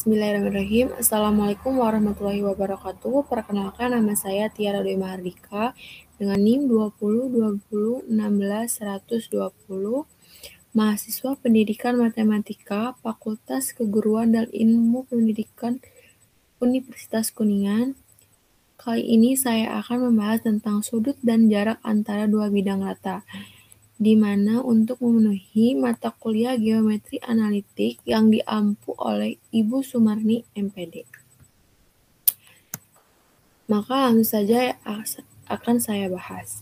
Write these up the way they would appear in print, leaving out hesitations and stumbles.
Bismillahirrahmanirrahim. Assalamualaikum warahmatullahi wabarakatuh. Perkenalkan, nama saya Tiara Dwi Mahardika dengan NIM 2020161120, mahasiswa Pendidikan Matematika Fakultas Keguruan dan Ilmu Pendidikan Universitas Kuningan. Kali ini saya akan membahas tentang sudut dan jarak antara dua bidang rata, di mana untuk memenuhi mata kuliah geometri analitik yang diampu oleh Ibu Sumarni, MPD. Maka langsung saja akan saya bahas.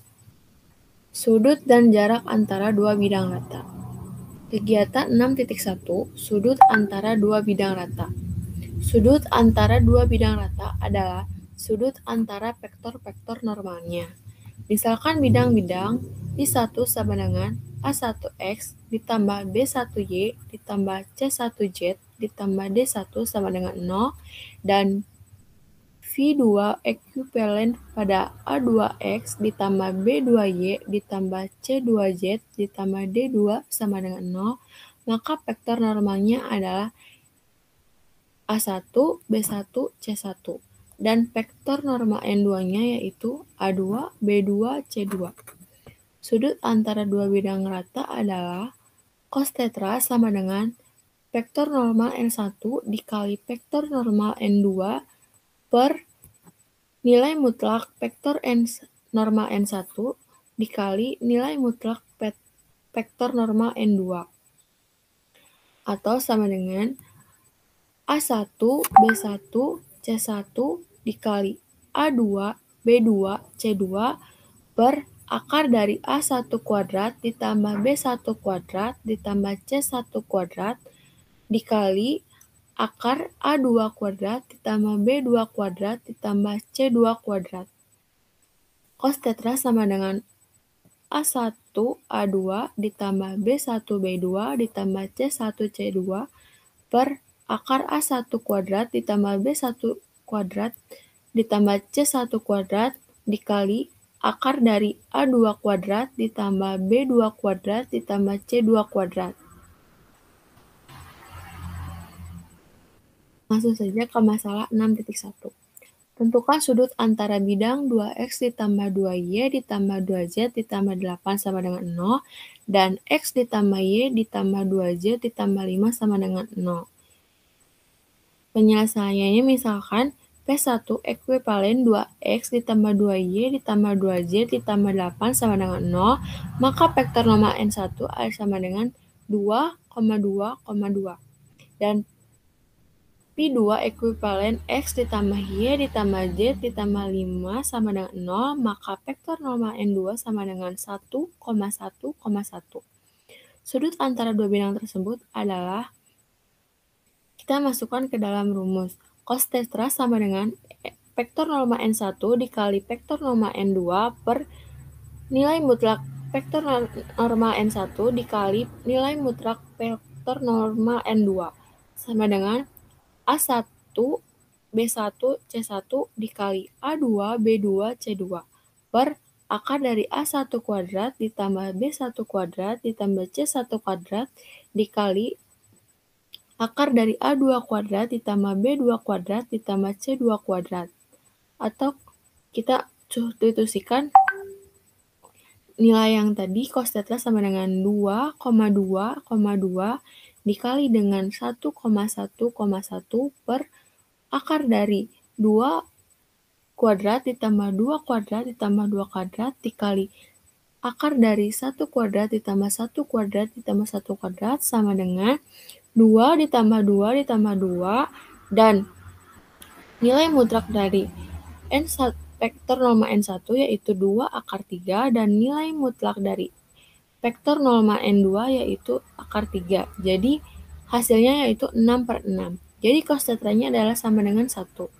Sudut dan jarak antara dua bidang rata. Kegiatan 6.1, sudut antara dua bidang rata. Sudut antara dua bidang rata adalah sudut antara vektor-vektor normalnya. Misalkan bidang-bidang I1 sama dengan A1X ditambah B1Y ditambah C1Z ditambah D1 sama dengan 0 dan V2 ekuivalen pada A2X ditambah B2Y ditambah C2Z ditambah D2 sama dengan 0, maka vektor normalnya adalah A1, B1, C1. Dan vektor normal N2-nya yaitu A2, B2, C2. Sudut antara dua bidang rata adalah cos tetra sama dengan vektor normal N1 dikali vektor normal N2 per nilai mutlak vektor normal N1 dikali nilai mutlak vektor normal N2. Atau sama dengan A1, B1, C1 dikali A2, B2, C2 per akar dari A1 kuadrat ditambah B1 kuadrat ditambah C1 kuadrat dikali akar A2 kuadrat ditambah B2 kuadrat ditambah C2 kuadrat. Cos tetra sama dengan A1 A2 ditambah B1 B2 ditambah C1 C2 per akar A1 kuadrat ditambah B1 kuadrat ditambah C1 kuadrat dikali akar dari A2 kuadrat ditambah B2 kuadrat ditambah C2 kuadrat. Langsung saja ke masalah 6.1. Tentukan sudut antara bidang 2X ditambah 2Y ditambah 2Z ditambah 8 sama dengan 0 dan X ditambah Y ditambah 2Z ditambah 5 sama dengan 0. Penyelesaiannya misalkan P1 ekuivalen 2X ditambah 2Y ditambah 2Z ditambah 8 sama dengan 0, maka vektor normal N1 adalah sama dengan 2,2,2. Dan P2 ekuivalen X ditambah Y ditambah Z ditambah 5 sama dengan 0, maka vektor normal N2 sama dengan 1,1,1. Sudut antara dua bidang tersebut adalah kita masukkan ke dalam rumus. Cos tetra sama dengan vektor normal N1 dikali vektor normal N2 per nilai mutlak vektor normal N1 dikali nilai mutlak vektor normal N2 sama dengan A1, B1, C1 dikali A2, B2, C2 per akar dari A1 kuadrat ditambah B1 kuadrat ditambah C1 kuadrat dikali akar dari A2 kuadrat ditambah B2 kuadrat ditambah C2 kuadrat. Atau kita substitusikan nilai yang tadi cos tetra sama dengan 2,2,2 dikali dengan 1,1,1 per akar dari 2 kuadrat ditambah 2 kuadrat ditambah 2 kuadrat dikali akar dari 1 kuadrat ditambah 1 kuadrat ditambah 1 kuadrat sama dengan 2 ditambah 2 ditambah 2 dan nilai mutlak dari N1 vektor normal N1 yaitu 2 akar 3 dan nilai mutlak dari vektor normal N2 yaitu akar 3. Jadi hasilnya yaitu 6/6. Jadi cos tetranya adalah sama dengan 1.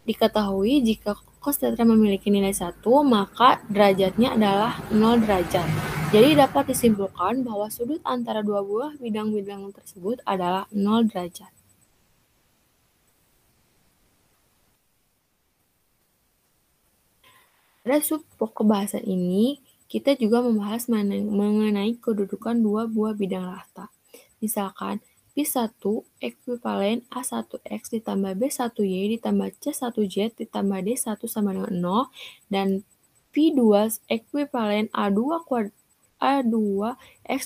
Diketahui jika cos tetra memiliki nilai 1, maka derajatnya adalah 0 derajat. Jadi dapat disimpulkan bahwa sudut antara dua buah bidang-bidang tersebut adalah 0 derajat. Pada sub-pokok bahasan ini, kita juga membahas mengenai kedudukan dua buah bidang rata. Misalkan, P1 ekuivalen A1X ditambah B1Y ditambah C1Z ditambah D1 sama dengan 0, dan P2 ekuivalen A2X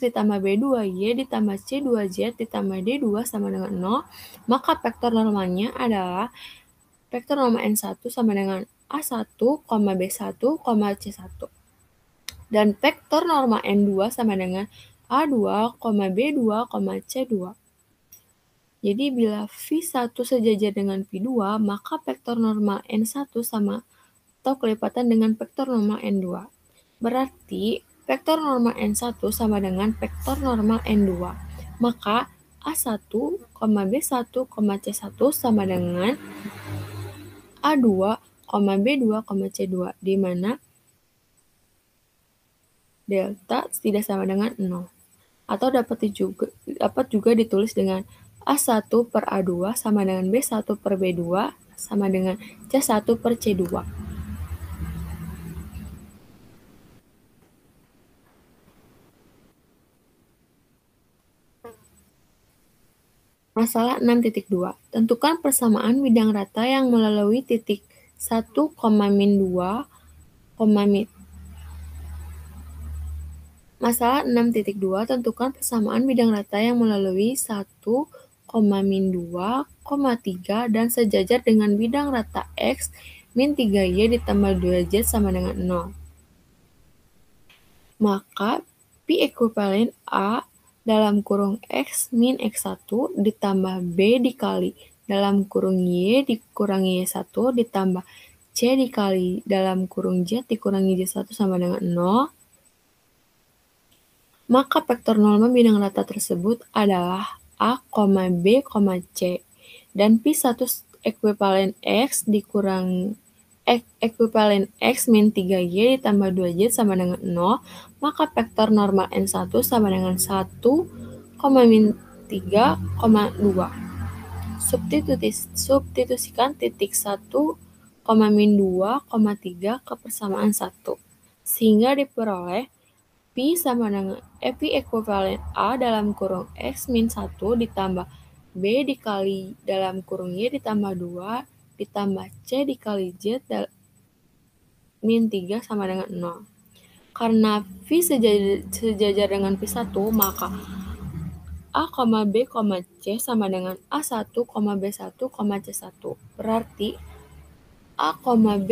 ditambah B2Y ditambah C2Z ditambah D2 sama dengan 0, maka vektor normalnya adalah vektor normal N1 sama dengan A1, B1, C1. Dan vektor normal N2 sama dengan A2, B2, C2. Jadi bila V1 sejajar dengan V2, maka vektor normal N1 sama atau kelipatan dengan vektor normal N2. Berarti vektor normal N1 sama dengan vektor normal N2. Maka A1, B1, C1 sama dengan A2, B2, C2, di mana delta tidak sama dengan 0. Atau dapat juga ditulis dengan A1 per A2 sama dengan B1 per B2 sama dengan C1 per C2. Masalah 6.2. Tentukan persamaan bidang rata yang melalui titik 1, min 2, min. Masalah 6.2. Tentukan persamaan bidang rata yang melalui 1, min 2, 3 dan sejajar dengan bidang rata X min 3Y ditambah 2Z sama dengan 0. Maka P ekuivalen A dalam kurung X min X1 ditambah B dikali dalam kurung Y dikurangi Y1 ditambah C dikali dalam kurung Z dikurangi Z1 sama dengan 0. Maka vektor normal bidang rata tersebut adalah A, B, C. Dan P1 ekuivalen X dikurangi ekuivalen X min 3Y ditambah 2Z sama dengan 0, maka vektor normal N1 sama dengan 1, min 3, 2. Substitusikan titik 1, min 2, 3 ke persamaan 1. Sehingga diperoleh P sama dengan P ekuivalen A dalam kurung X min 1 ditambah B dikali dalam kurung Y ditambah 2 ditambah C dikali Z min 3 sama dengan 0. Karena V sejajar dengan P1, maka A, B, C sama dengan A1, B1, C1. Berarti A, B,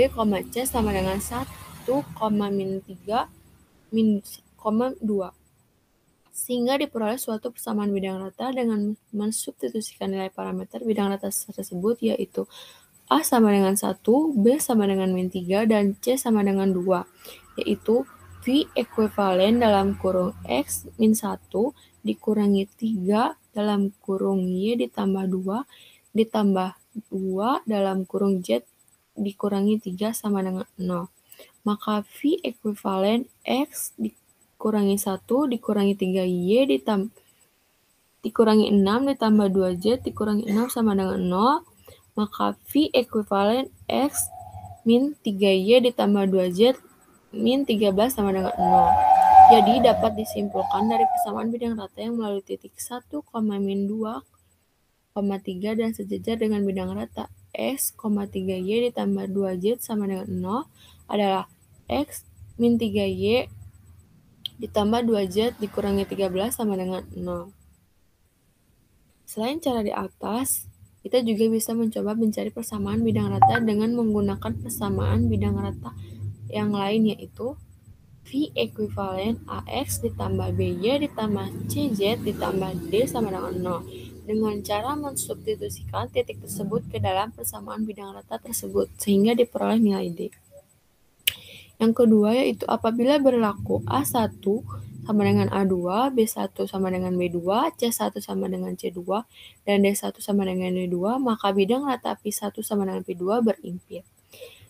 C sama dengan 1, min 3, min 2. Sehingga diperoleh suatu persamaan bidang rata dengan mensubstitusikan nilai parameter bidang rata tersebut, yaitu A sama dengan 1, B sama dengan min 3, dan C sama dengan 2, yaitu V ekuivalen dalam kurung X min 1 dikurangi 3 dalam kurung Y ditambah 2 ditambah 2 dalam kurung Z dikurangi 3 sama dengan 0. Maka V ekuivalen X dikurangi 1 dikurangi 3Y dikurangi 6 ditambah 2Z dikurangi 6 sama dengan 0. Maka V ekuivalen X min 3Y ditambah 2Z min 13 sama dengan 0. Jadi dapat disimpulkan dari persamaan bidang rata yang melalui titik 1, min 2, 3 dan sejajar dengan bidang rata X, 3Y ditambah 2Z sama dengan 0 adalah X min 3Y ditambah 2Z dikurangi 13 sama dengan 0. Selain cara di atas, kita juga bisa mencoba mencari persamaan bidang rata dengan menggunakan persamaan bidang rata yang lain, yaitu V ekuivalen AX ditambah BY ditambah CZ ditambah D sama dengan 0. Dengan cara mensubstitusikan titik tersebut ke dalam persamaan bidang rata tersebut, sehingga diperoleh nilai D. Yang kedua yaitu apabila berlaku A1 sama dengan A2, B1 sama dengan B2, C1 sama dengan C2, dan D1 sama dengan D2, maka bidang rata P1 sama dengan P2 berimpit.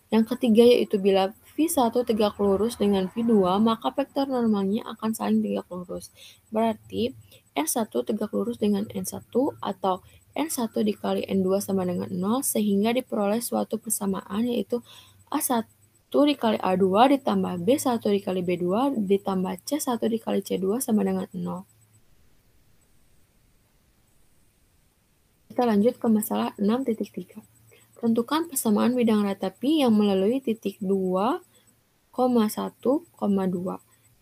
Yang ketiga yaitu bila V1 tegak lurus dengan V2, maka vektor normalnya akan saling tegak lurus. Berarti N1 tegak lurus dengan N1 atau N1 dikali N2 sama dengan 0, sehingga diperoleh suatu persamaan yaitu A1 dikali A2 ditambah B1 dikali B2 ditambah C1 dikali C2 sama dengan 0. kita lanjut ke masalah 6.3. Tentukan persamaan bidang rata Pi yang melalui titik 2, 1,2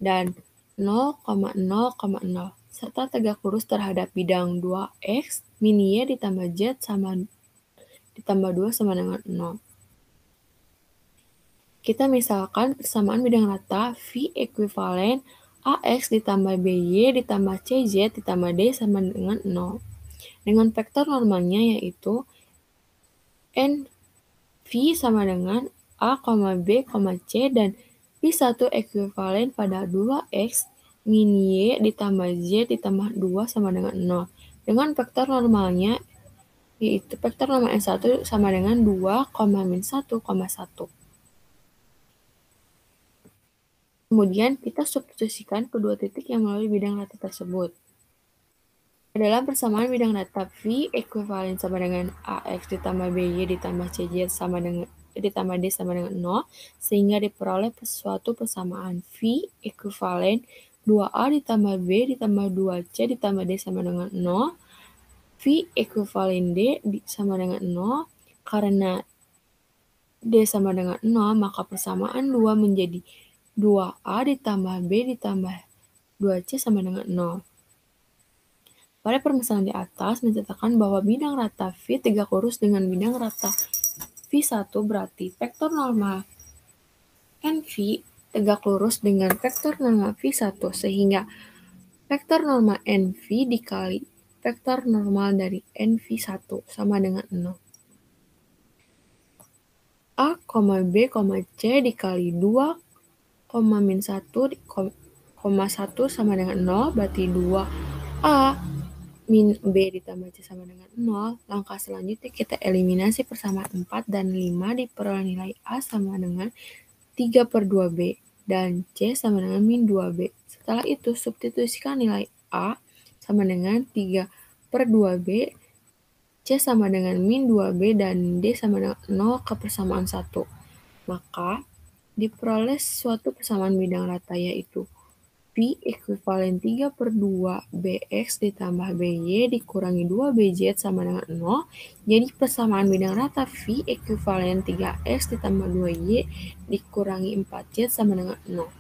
dan 0,0,0 serta tegak lurus terhadap bidang 2x min y ditambah z ditambah 2 sama dengan 0. Kita misalkan persamaan bidang rata V ekuivalen AX ditambah BY ditambah CZ ditambah D sama dengan 0. Dengan vektor normalnya yaitu NV sama dengan A, B, C dan P1 ekuivalen pada 2X min Y ditambah Z ditambah 2 sama dengan 0. Dengan vektor normalnya, yaitu vektor normal N1 sama dengan 2, min 1, 1. Kemudian kita substitusikan kedua titik yang melalui bidang rata tersebut. Dalam persamaan bidang rata V ekuivalen sama dengan AX ditambah BY ditambah CZ sama dengan ditambah D sama dengan 0, sehingga diperoleh suatu persamaan V ekuivalen 2A ditambah B ditambah 2C ditambah D sama dengan 0, V ekuivalen D sama dengan 0, karena D sama dengan 0, maka persamaan 2 menjadi 2A ditambah B ditambah 2C sama dengan 0. Pada permasalahan di atas mencatatkan bahwa bidang rata V tegak lurus dengan bidang rata V1 berarti vektor normal NV tegak lurus dengan vektor normal V1 sehingga vektor normal NV dikali vektor normal dari NV1 sama dengan 0. A, B, C dikali 2, min 1, 1 sama dengan 0 berarti 2A min B ditambah C sama dengan 0. Langkah selanjutnya kita eliminasi persamaan 4 dan 5 diperoleh nilai A sama dengan 3/2B dan C sama dengan min 2B. Setelah itu substitusikan nilai A sama dengan 3/2B, C sama dengan min 2B dan D sama dengan 0 ke persamaan 1. Maka diperoleh suatu persamaan bidang rata yaitu V ekuivalen 3/2BX ditambah BY dikurangi 2BZ sama dengan 0. Jadi persamaan bidang rata V ekuivalen 3X ditambah 2Y dikurangi 4Z sama dengan 0.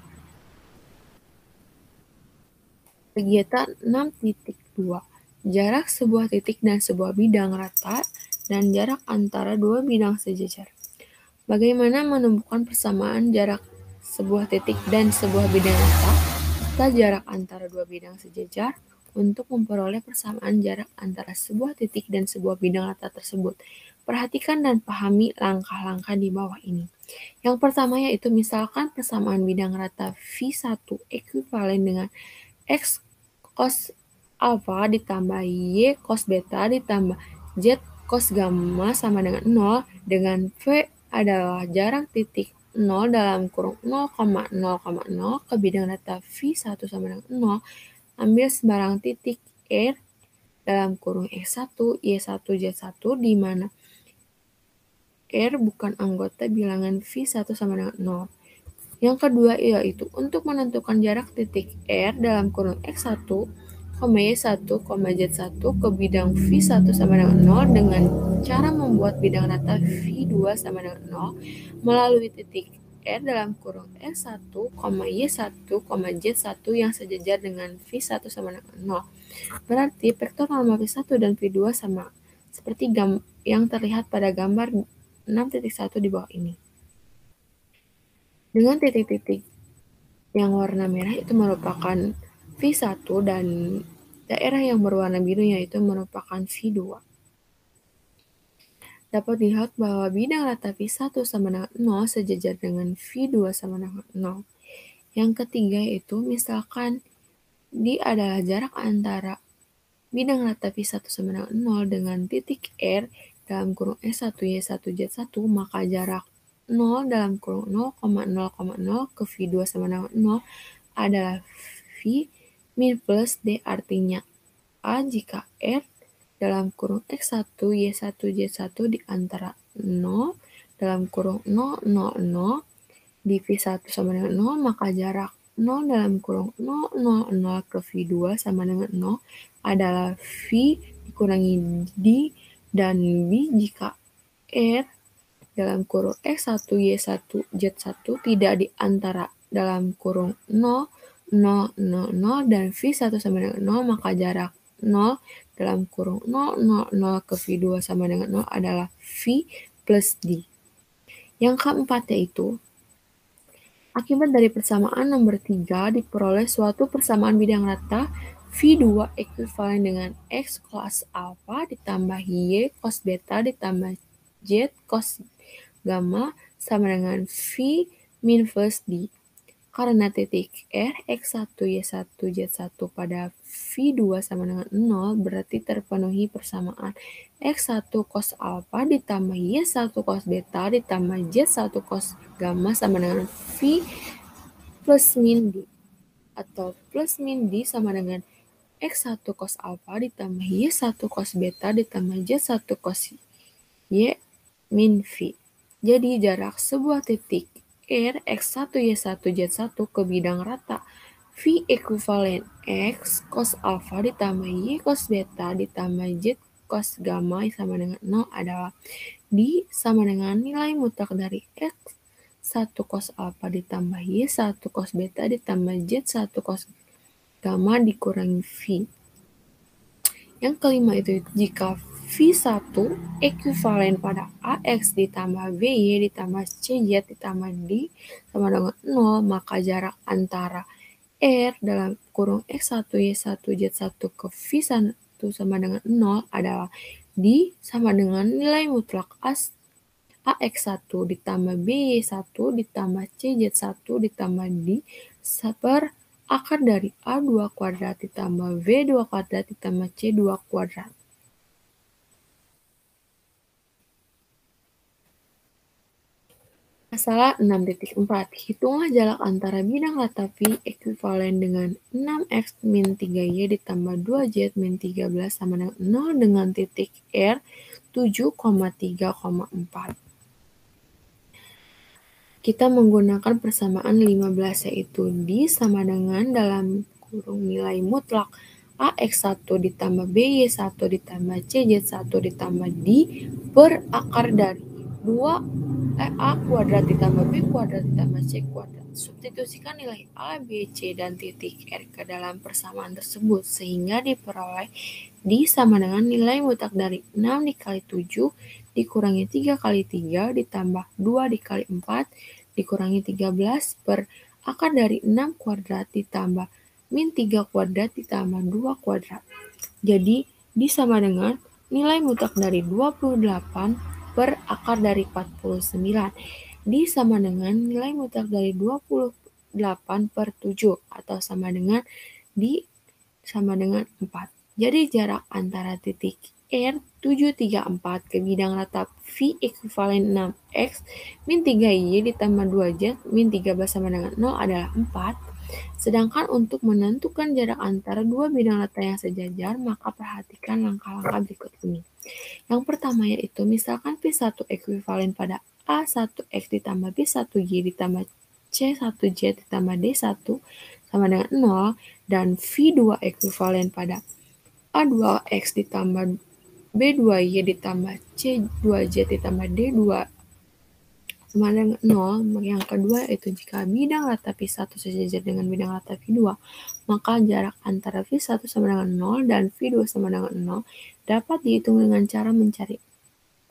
Kegiatan 6.2. Jarak sebuah titik dan sebuah bidang rata dan jarak antara dua bidang sejajar. Bagaimana menemukan persamaan jarak sebuah titik dan sebuah bidang rata serta jarak antara dua bidang sejajar? Untuk memperoleh persamaan jarak antara sebuah titik dan sebuah bidang rata tersebut, perhatikan dan pahami langkah-langkah di bawah ini. Yang pertama yaitu misalkan persamaan bidang rata V1 ekuivalen dengan X cos alpha ditambah Y cos beta ditambah Z cos gamma sama dengan 0, dengan V adalah jarak titik 0 dalam kurung 0,0,0 ke bidang rata V1 sama dengan 0, ambil sembarang titik R dalam kurung X1, Y1, Z1 di mana R bukan anggota bilangan V1 sama dengan 0. Yang kedua yaitu untuk menentukan jarak titik R dalam kurung X1, Y1, Z1 ke bidang V1 sama dengan 0 dengan cara membuat bidang rata V2 sama dengan 0 melalui titik R dalam kurung S1, Y1, Z1 yang sejajar dengan V1 sama dengan 0. Berarti vektor normal V1 dan V2 sama seperti yang terlihat pada gambar 6.1 di bawah ini. Dengan titik-titik yang warna merah itu merupakan V1 dan daerah yang berwarna biru yaitu merupakan V2. Dapat dilihat bahwa bidang rata V1 sama dengan 0 sejajar dengan V2 sama dengan 0. Yang ketiga yaitu misalkan D adalah jarak antara bidang rata V1 sama dengan 0 dengan titik R dalam kurung S1, Y1, Z1, maka jarak 0 dalam kurung 0,0,0 ke V2 sama dengan 0 adalah V min plus D, artinya A jika R dalam kurung X1, Y1, Z1 di antara 0 dalam kurung 0, 0, 0 di V1 sama dengan 0, maka jarak 0 dalam kurung 0, 0, 0 ke V2 sama dengan 0 adalah V dikurangi D dan B jika R dalam kurung X1, Y1, Z1 tidak di antara dalam kurung 0, 0, 0, 0 dan V1 sama dengan 0, maka jarak 0 dalam kurung 0, 0, 0 ke V2 sama dengan 0 adalah V plus D. Yang keempat yaitu, akibat dari persamaan nomor 3 diperoleh suatu persamaan bidang rata V2 ekuivalen dengan X cos alpha ditambah Y cos beta ditambah Z cos gamma sama dengan V min plus D. Karena titik R, X1, Y1, Z1 pada V2 sama dengan 0 berarti terpenuhi persamaan X1 cos alpha ditambah Y1 cos beta ditambah Z1 cos gamma sama dengan V plus min D. Atau plus min D sama dengan X1 cos alpha ditambah Y1 cos beta ditambah Z1 cos Y min V. Jadi jarak sebuah titik R, X1, Y1, Z1 ke bidang rata V ekuivalen X cos alpha ditambah Y cos beta ditambah Z cos gamma sama dengan 0 adalah D sama dengan nilai mutlak dari X1 cos alpha ditambah Y1 cos beta ditambah Z1 cos gamma dikurangi V. Yang kelima itu jika V1 ekuivalen pada AX ditambah BY ditambah CZ ditambah D sama dengan 0, maka jarak antara R dalam kurung X1, Y1, Z1 ke V1 sama dengan 0 adalah D sama dengan nilai mutlak AX1 ditambah BY1 ditambah CZ1 ditambah D per akar dari A2 kuadrat ditambah V2 kuadrat ditambah C2 kuadrat. Masalah 6.4. Hitunglah jarak antara bidang rata V ekuivalen dengan 6X min 3Y ditambah 2Z min 13 sama dengan 0 dengan titik R 7,3,4. Kita menggunakan persamaan 15 yaitu D sama dengan dalam kurung nilai mutlak AX1 ditambah BY1 ditambah CZ1 ditambah D per akar dari 2 A kuadrat ditambah B kuadrat ditambah C kuadrat. Substitusikan nilai A, B, C, dan titik R ke dalam persamaan tersebut sehingga diperoleh D sama dengan nilai mutlak dari 6 dikali 7 dikurangi 3 kali 3 ditambah 2 dikali 4 dikurangi 13 per akar dari 6 kuadrat ditambah min 3 kuadrat ditambah 2 kuadrat. Jadi, D sama dengan nilai mutlak dari 28 per akar dari 49. D sama dengan nilai mutlak dari 28 per 7 atau sama dengan D sama dengan 4. Jadi jarak antara titik R 734 ke bidang rata V ekuivalen 6X min 3Y ditambah 2Z min 13 sama dengan 0 adalah 4. Sedangkan untuk menentukan jarak antara dua bidang rata yang sejajar, maka perhatikan langkah-langkah berikut ini. Yang pertama yaitu misalkan V1 ekuivalen pada A1X ditambah B1Y ditambah C1Z ditambah D1 sama dengan 0 dan V2 ekuivalen pada A2X ditambah B2Y ditambah C2Z ditambah D2 sama dengan 0. Yang kedua yaitu jika bidang rata V1 sejajar dengan bidang rata V2, maka jarak antara V1 sama dengan 0 dan V2 sama dengan 0 dapat dihitung dengan cara mencari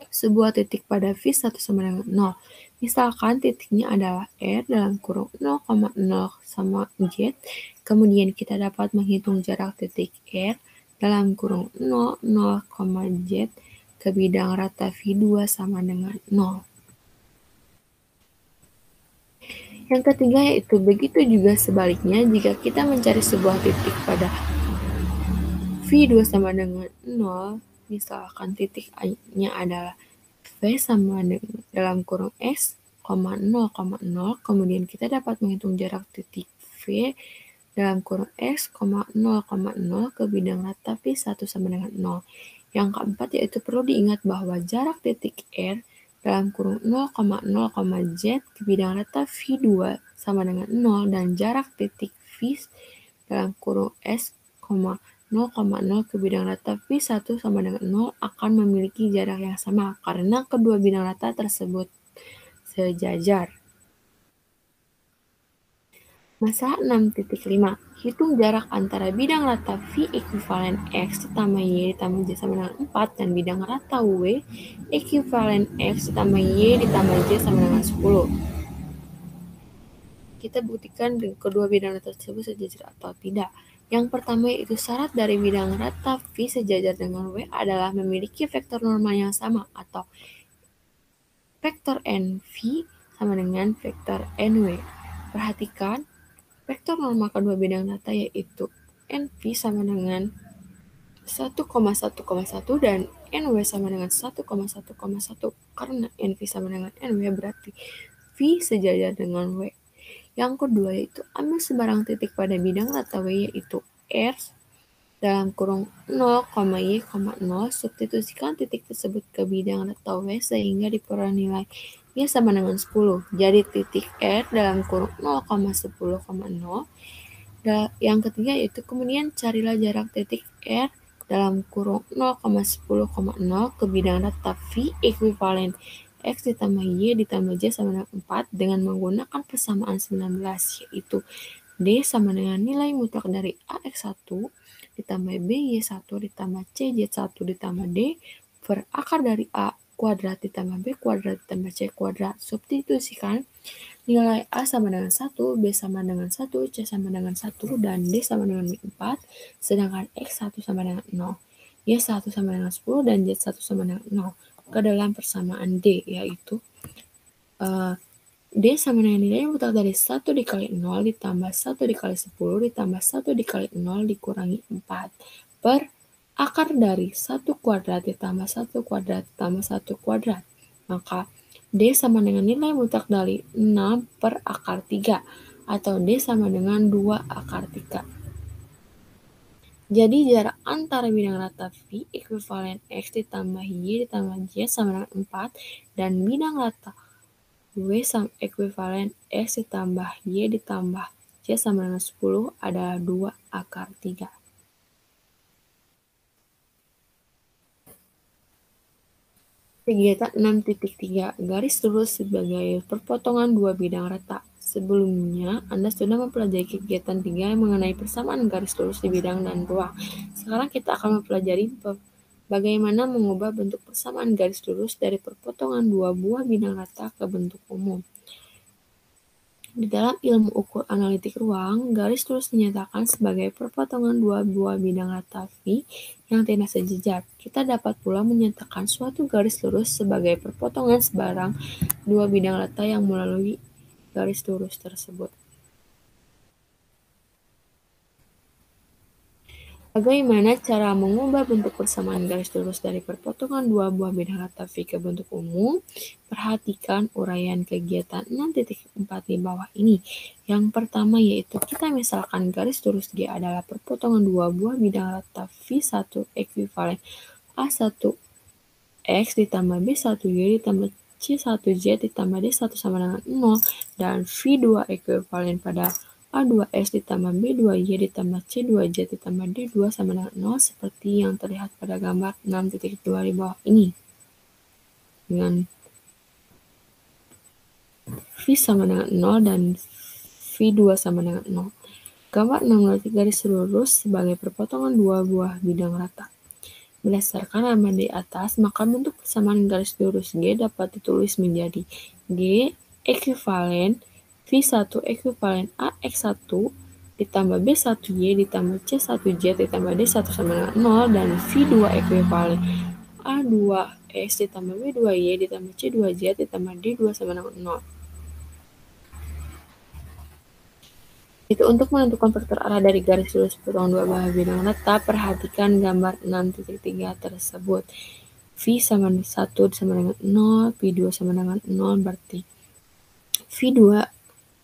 sebuah titik pada V1 sama dengan 0. Misalkan titiknya adalah R dalam kurung 0,0 sama Z, kemudian kita dapat menghitung jarak titik R dalam kurung 0, 0, Z ke bidang rata V2 sama dengan 0. Yang ketiga yaitu begitu juga sebaliknya jika kita mencari sebuah titik pada V2 sama dengan 0, misalkan titiknya adalah V sama dengan dalam kurung X, 0,0, kemudian kita dapat menghitung jarak titik V dalam kurung X, 0,0 ke bidang rata V1 sama dengan 0. Yang keempat yaitu perlu diingat bahwa jarak titik R dalam kurung 0,0, Z ke bidang rata V2 sama dengan 0 dan jarak titik V dalam kurung S, 0,0 ke bidang rata V1 sama dengan 0 akan memiliki jarak yang sama karena kedua bidang rata tersebut sejajar. Masalah 6.5. Hitung jarak antara bidang rata V ekuivalen X ditambah Y ditambah J sama dengan 4 dan bidang rata W ekuivalen X ditambah Y ditambah J sama dengan 10. Kita buktikan kedua bidang rata tersebut sejajar atau tidak. Yang pertama yaitu syarat dari bidang rata V sejajar dengan W adalah memiliki vektor normal yang sama atau vektor NV sama dengan vektor NW. Perhatikan vektor normal kedua bidang rata yaitu NV sama dengan 1,1,1 dan NW sama dengan 1,1,1 karena NV sama dengan NW berarti V sejajar dengan W. Yang kedua yaitu ambil sebarang titik pada bidang rata W yaitu R dalam kurung 0,y, 0 substitusikan titik tersebut ke bidang rata W sehingga diperoleh nilai Y sama dengan 10. Jadi titik R dalam kurung 0,10,0. Yang ketiga yaitu kemudian carilah jarak titik R dalam kurung 0,10,0 ke bidang rata V ekuivalen X ditambah Y ditambah J sama dengan 4 dengan menggunakan persamaan 19 yaitu D sama dengan nilai mutlak dari AX1 ditambah BY1 ditambah CJ1 ditambah D per akar dari A kuadrat ditambah B kuadrat ditambah C kuadrat. Substitusikan nilai A sama dengan 1, B sama dengan 1, C sama dengan 1, dan D sama dengan 4, sedangkan X1 sama dengan 0, Y1 sama dengan 10, dan Z1 sama dengan 0 ke dalam persamaan D, yaitu D sama dengan nilai mutlak dari 1 dikali 0 ditambah 1 dikali 10 ditambah 1 dikali 0 dikurangi 4 per akar dari 1 kuadrat ditambah 1 kuadrat ditambah 1 kuadrat. Maka D sama dengan nilai mutlak dari 6 per akar 3 atau D sama dengan 2 akar 3. Jadi jarak antara bidang rata V ekuivalen X ditambah Y ditambah J sama dengan 4 dan bidang rata W sama ekuivalen X ditambah Y ditambah J sama dengan 10 adalah 2 akar 3. Kegiatan 6.3. Garis lurus sebagai perpotongan dua bidang rata. Sebelumnya, Anda sudah mempelajari kegiatan 3 mengenai persamaan garis lurus di bidang dan ruang. Sekarang kita akan mempelajari bagaimana mengubah bentuk persamaan garis lurus dari perpotongan dua buah bidang rata ke bentuk umum. Di dalam ilmu ukur analitik ruang, garis lurus dinyatakan sebagai perpotongan dua buah bidang rata V yang tidak sejajar. Kita dapat pula menyatakan suatu garis lurus sebagai perpotongan sebarang dua bidang rata yang melalui garis lurus tersebut. Bagaimana cara mengubah bentuk persamaan garis lurus dari perpotongan dua buah bidang rata V ke bentuk umum? Perhatikan uraian kegiatan 6.4 di bawah ini. Yang pertama yaitu kita misalkan garis lurus G adalah perpotongan dua buah bidang rata V1 ekuivalen A1X ditambah B1Y ditambah C1J ditambah D1 sama dengan 0 dan V2 ekuivalen pada A2S ditambah B2Y ditambah C2J ditambah D2 sama dengan 0 seperti yang terlihat pada gambar 6.2 di bawah ini. Dengan V sama dengan 0 dan V2 sama dengan 0. Gambar 6 berarti garis lurus sebagai perpotongan dua buah bidang rata. Berdasarkan gambar di atas, maka bentuk persamaan garis lurus G dapat ditulis menjadi G ekuivalen V1 ekuivalen AX1 ditambah B1Y ditambah C1J ditambah D1 sama dengan 0 dan V2 ekuivalen A2X ditambah B2Y ditambah C2J ditambah D2 sama dengan 0. Itu untuk menentukan vektor arah dari garis lurus perpotongan dua buah bidang rata, perhatikan gambar 6.3 tersebut. V sama 1 sama dengan 0, V2 sama dengan 0 berarti V2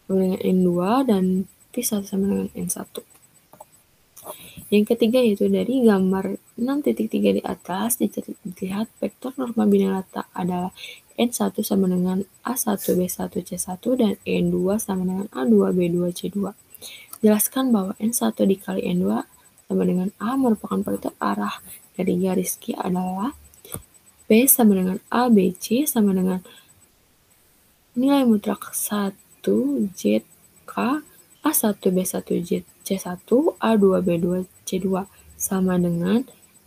sama dengan N2 dan V1 sama dengan N1. Yang ketiga yaitu dari gambar 6.3 di atas dilihat vektor normal bidang rata adalah N1 sama dengan A1 B1 C1 dan N2 sama dengan A2 B2 C2. Jelaskan bahwa N1 dikali N2 sama dengan A merupakan vektor arah dari garis Q adalah P sama dengan A, B, C sama dengan nilai mutlak 1 Z K A1 B1 Z C1 A2 B2 C2 sama dengan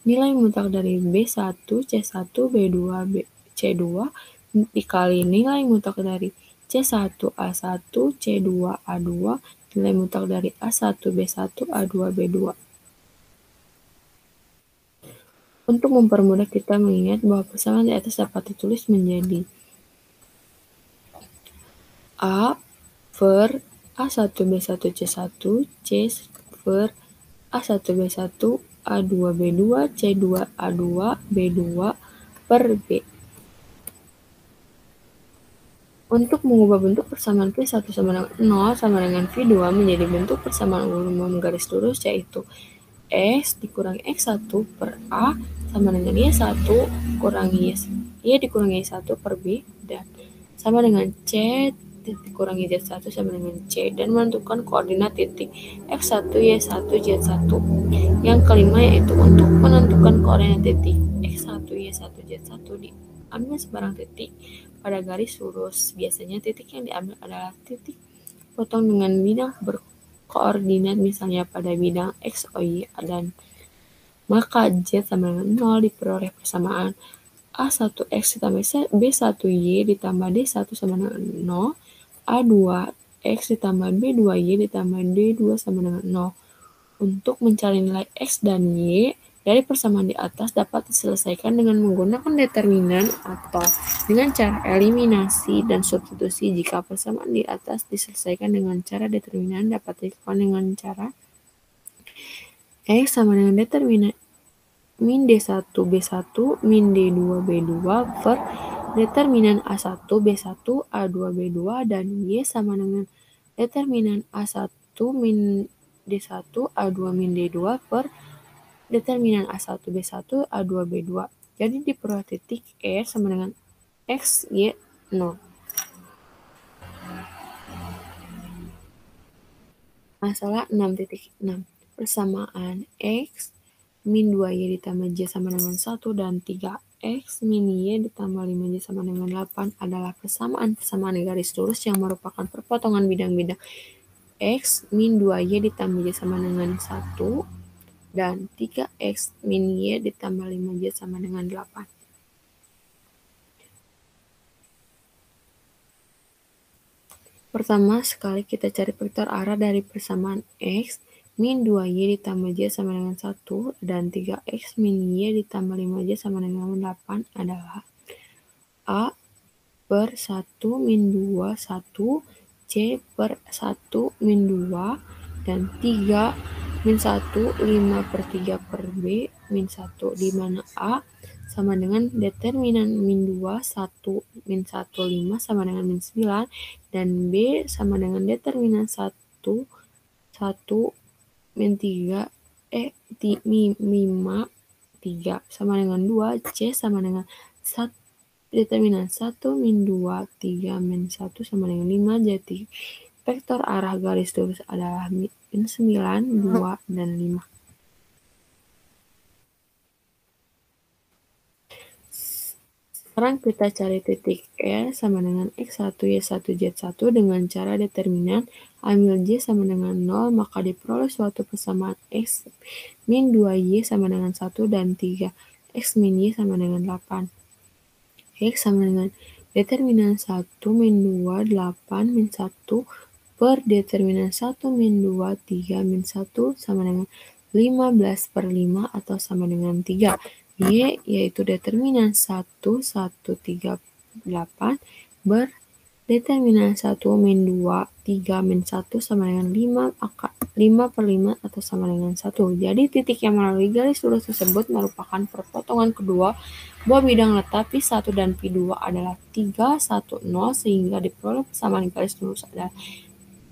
nilai mutlak dari B1 C1 B2 C2 dikali nilai mutlak dari C1 A1 C2 A2 nilai mutlak dari A1 B1 A2 B2. Untuk mempermudah kita mengingat bahwa persamaan di atas dapat ditulis menjadi A per A1 B1 C1 C per A1 B1 A2 B2 C2 A2 B2 per B. Untuk mengubah bentuk persamaan V1 sama dengan 0 sama dengan V2 menjadi bentuk persamaan umum garis lurus yaitu X dikurangi X1 per A sama dengan Y1 kurangi Y dikurangi Y1 per B dan sama dengan C dikurangi Z1 sama dengan C dan menentukan koordinat titik X1, Y1, Z1. Yang kelima yaitu untuk menentukan koordinat titik X1, Y1, Z1 diambil sebarang titik pada garis lurus. Biasanya titik yang diambil adalah titik potong dengan bidang berkoordinat misalnya pada bidang X, Y, dan maka Z sama dengan 0 diperoleh persamaan A1X ditambah B1Y ditambah D1 sama dengan 0, A2X ditambah B2Y ditambah D2 sama dengan 0. Untuk mencari nilai X dan Y dari persamaan di atas dapat diselesaikan dengan menggunakan determinan atau dengan cara eliminasi dan substitusi. Jika persamaan di atas diselesaikan dengan cara determinan dapat dilakukan dengan cara X sama dengan determinan min D1 B1 min D2 B2 per determinan A1 B1 A2 B2 dan Y sama dengan determinan A1 min D1 A2 min D2 per determinan A1 B1 A2 B2. Jadi diperoleh titik E sama dengan X, Y, 0. Masalah 6.6. Persamaan X min 2Y ditambah J sama dengan 1 dan 3X min Y ditambah 5Y sama dengan 8 adalah persamaan garis lurus yang merupakan perpotongan bidang-bidang X min 2Y ditambah Y sama dengan 1 dan 3X min Y ditambah 5Y sama dengan 8. Pertama sekali kita cari vektor arah dari persamaan X min 2Y ditambah Y sama dengan 1 dan 3X min Y ditambah 5Y sama dengan 8 adalah A per 1 min 2 1 C per 1 min 2 dan 3 min 1 5 per 3 per B min 1 di mana A sama dengan determinan min 2 1 min 1 5 sama dengan min 9 dan B sama dengan determinan 1 1 min 3 5 3 sama dengan 2 C sama dengan 1 determinan 1 min 2 3 min 1 sama dengan 5 jadi vektor arah garis lurus adalah min 9 2 dan 5. Sekarang kita cari titik R sama dengan X1, Y1, Z1 dengan cara determinan ambil J sama dengan 0, maka diperoleh suatu persamaan X min 2Y sama dengan 1 dan 3, X min Y sama dengan 8. X sama dengan determinan 1 min 2, 8 min 1 per determinan 1 min 2, 3 min 1 sama dengan 15 per 5 atau sama dengan 3. Y yaitu determinan 1, 1, 3, 8 ber determinan 1 min 2, 3 min 1 sama dengan 5 per 5 atau sama dengan 1. Jadi titik yang melalui garis lurus tersebut merupakan perpotongan kedua buah bidang letak P1 dan P2 adalah 3, 1, 0 sehingga diperoleh persamaan garis lurus adalah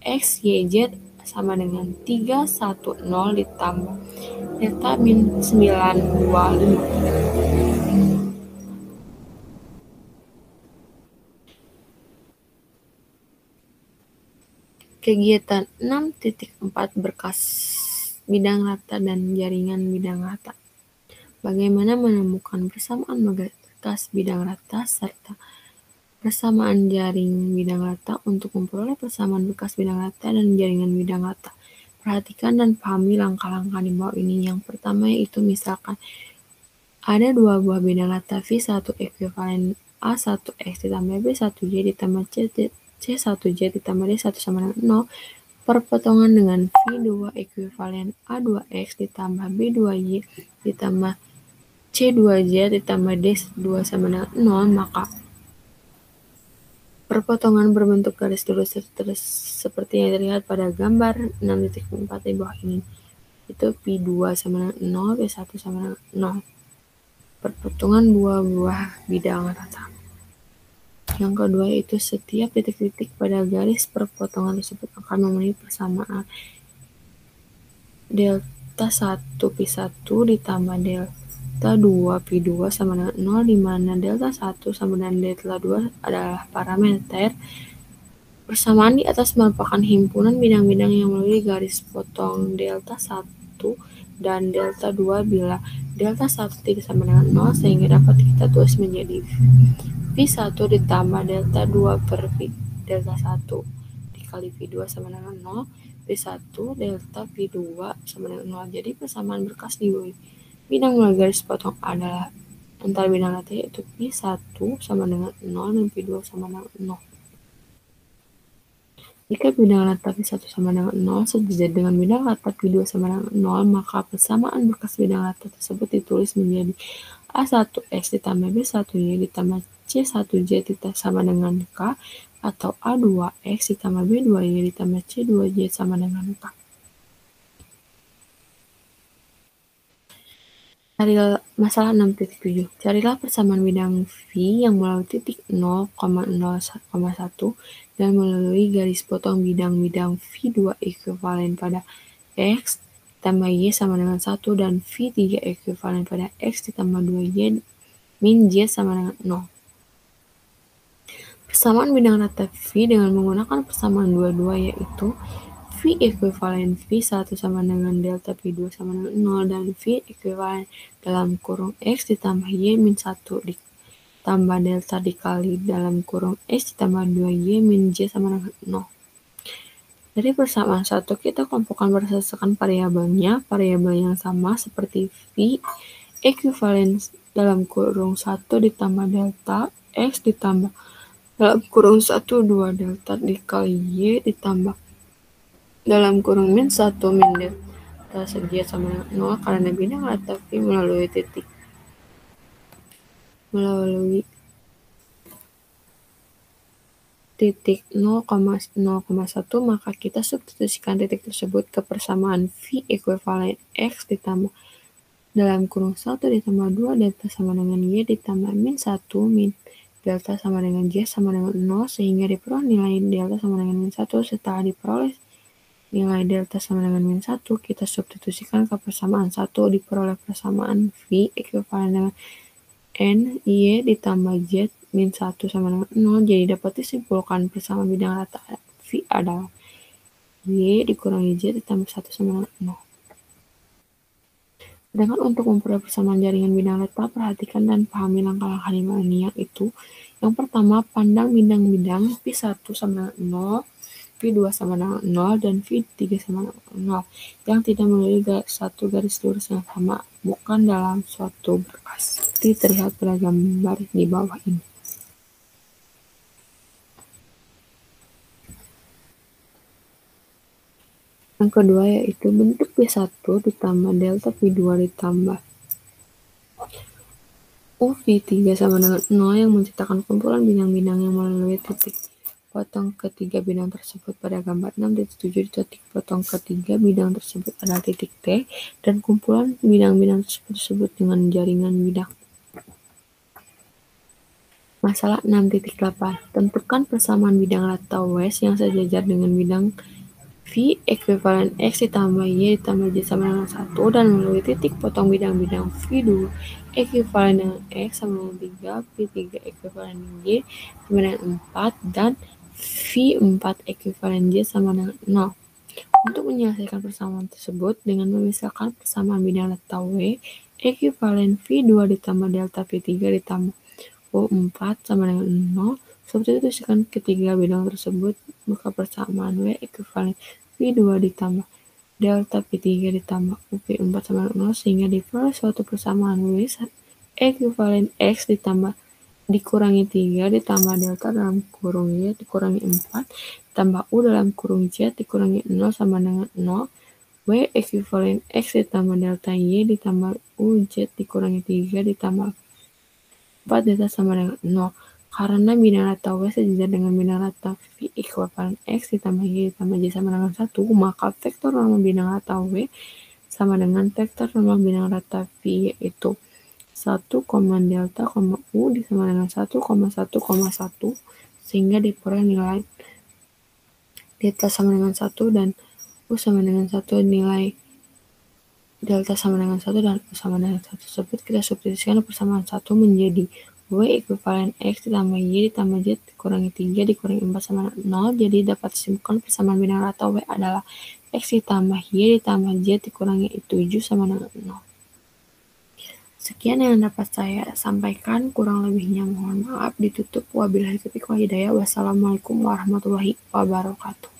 X, Y, Z sama dengan 3, 1, 0 ditambah delta min 9, 2, 5. Kegiatan 6.4 berkas bidang rata dan jaringan bidang rata. Bagaimana menemukan persamaan berkas bidang rata serta persamaan jaring bidang rata untuk memperoleh persamaan berkas bidang rata dan jaringan bidang rata. Perhatikan dan pahami langkah-langkah di bawah ini. Yang pertama yaitu misalkan ada dua buah bidang rata V1 ekuivalen A1X ditambah B1Y ditambah C1Y ditambah D1 sama dengan 0. Perpotongan dengan V2 ekuivalen A2X ditambah B2Y ditambah C2Y ditambah D2 sama dengan 0, maka perpotongan berbentuk garis lurus seperti yang terlihat pada gambar 6.4 di bawah ini. Itu P2 sama dengan 0, P1 sama dengan 0. Perpotongan dua buah bidang rata. Yang kedua yaitu setiap titik-titik pada garis perpotongan tersebut akan memenuhi persamaan delta 1 P1 ditambah delta 2 P2 sama dengan 0, di mana delta 1 sama dengan delta 2 adalah parameter. Persamaan di atas merupakan himpunan bidang-bidang yang melalui garis potong delta 1 dan delta 2 bila delta 1 tidak sama dengan 0, sehingga dapat kita tulis menjadi V1 ditambah delta 2 per delta 1 dikali V2 sama dengan 0, V1 delta V2 sama dengan 0. Jadi persamaan berkas di bidang melalui garis potong adalah antara bidang rata yaitu V1 sama dengan 0 dan V2 sama dengan 0. Jika bidang rata V1 sama dengan 0 sejajar dengan bidang rata V2 sama dengan 0, maka persamaan berkas bidang rata tersebut ditulis menjadi A1X ditambah B1Y ditambah C1Y sama dengan K, atau A2X ditambah B2Y ditambah C2Y sama dengan K. Masalah 6.7. Carilah persamaan bidang V yang melalui titik 0,01 dan melalui garis potong bidang-bidang V2 ekuivalen pada X ditambah Y sama dengan 1 dan V3 ekuivalen pada X ditambah 2Y min Y sama dengan 0. Persamaan bidang rata V dengan menggunakan persamaan dua-dua yaitu V ekuivalen V1 sama dengan delta V2 sama dengan 0 dan V ekuivalen dalam kurung X ditambah Y min 1 ditambah delta dikali dalam kurung X ditambah 2Y min Y sama dengan 0. Dari persamaan 1 kita kelompokkan berdasarkan variabelnya, variabel yang sama seperti V ekuivalen dalam kurung 1 ditambah delta X ditambah dalam kurung 1 2 delta dikali Y ditambah dalam kurung min 1 min delta sejajar sama dengan 0 karena bidang rata V melalui titik 0,1, maka kita substitusikan titik tersebut ke persamaan V ekuivalen X ditambah dalam kurung 1 ditambah 2 delta sama dengan Y ditambah min 1 min delta sama dengan Y sama dengan 0, sehingga diperoleh nilai delta sama dengan min 1. Setelah diperoleh nilai delta sama dengan min 1, kita substitusikan ke persamaan 1, diperoleh persamaan V ekuivalen dengan N Y ditambah Z min 1 sama dengan 0. Jadi dapat disimpulkan persamaan bidang rata V adalah Y dikurangi Z ditambah 1 sama dengan 0. Sedangkan untuk memperoleh persamaan jaringan bidang rata, perhatikan dan pahami langkah-langkah di bawah ini, yaitu yang pertama, pandang bidang-bidang V1 sama dengan 0, V2 sama dengan 0, dan V3 sama dengan 0 yang tidak memiliki satu garis lurus yang sama, bukan dalam suatu berkas, seperti terlihat pada gambar di bawah ini. Yang kedua yaitu bentuk V1 ditambah delta V2 ditambah V3 sama dengan 0 yang menciptakan kumpulan bidang-bidang yang melalui titik potong ketiga bidang tersebut. Pada gambar 6.7 titik potong ketiga bidang tersebut adalah titik T dan kumpulan bidang-bidang tersebut disebut dengan jaringan bidang. Masalah 6.8. Tentukan persamaan bidang rata WES yang sejajar dengan bidang V ekuivalen X ditambah Y ditambah Z sama dengan 1 dan melalui titik potong bidang-bidang V2 ekuivalen dengan X sama dengan 3, V3 ekuivalen dengan Y sama dengan 4, dan V4 ekuivalen Y sama dengan 0. Untuk menyelesaikan persamaan tersebut dengan memisahkan persamaan bidang data W, ekuivalen V2 ditambah delta V3 ditambah U4 sama dengan 0. Substitusikan ketiga bidang tersebut, maka persamaan W ekuivalen V2 ditambah delta V3 ditambah UV4 sama dengan 0, sehingga diperoleh suatu persamaan W ekuivalen X ditambah dikurangi 3 ditambah delta dalam kurung Y dikurangi 4 tambah U dalam kurung Z dikurangi 0 sama dengan 0. W ekuivalen X ditambah delta Y ditambah U Z dikurangi 3 ditambah 4 delta sama dengan 0. Karena bidang data W sejajar dengan bidang data V ekuivalen X ditambah Y ditambah Z sama dengan 1, maka vektor normal bidang data W sama dengan vektor normal bidang data V, yaitu 1, delta, U sama dengan 1, 1, 1, sehingga diperoleh nilai delta sama dengan 1 dan U sama dengan 1, nilai delta sama dengan 1 dan U sama dengan 1 tersebut kita substitusikan persamaan 1 menjadi W ekuivalen X ditambah Y ditambah Z dikurangi 3 dikurangi 4 sama dengan 0. Jadi dapat disimpulkan persamaan bidang data W adalah X ditambah Y ditambah Z dikurangi 7 sama dengan 0. Sekian yang dapat saya sampaikan, kurang lebihnya mohon maaf. Ditutup. Wabillahi taufiq wal hidayah. Wassalamualaikum warahmatullahi wabarakatuh.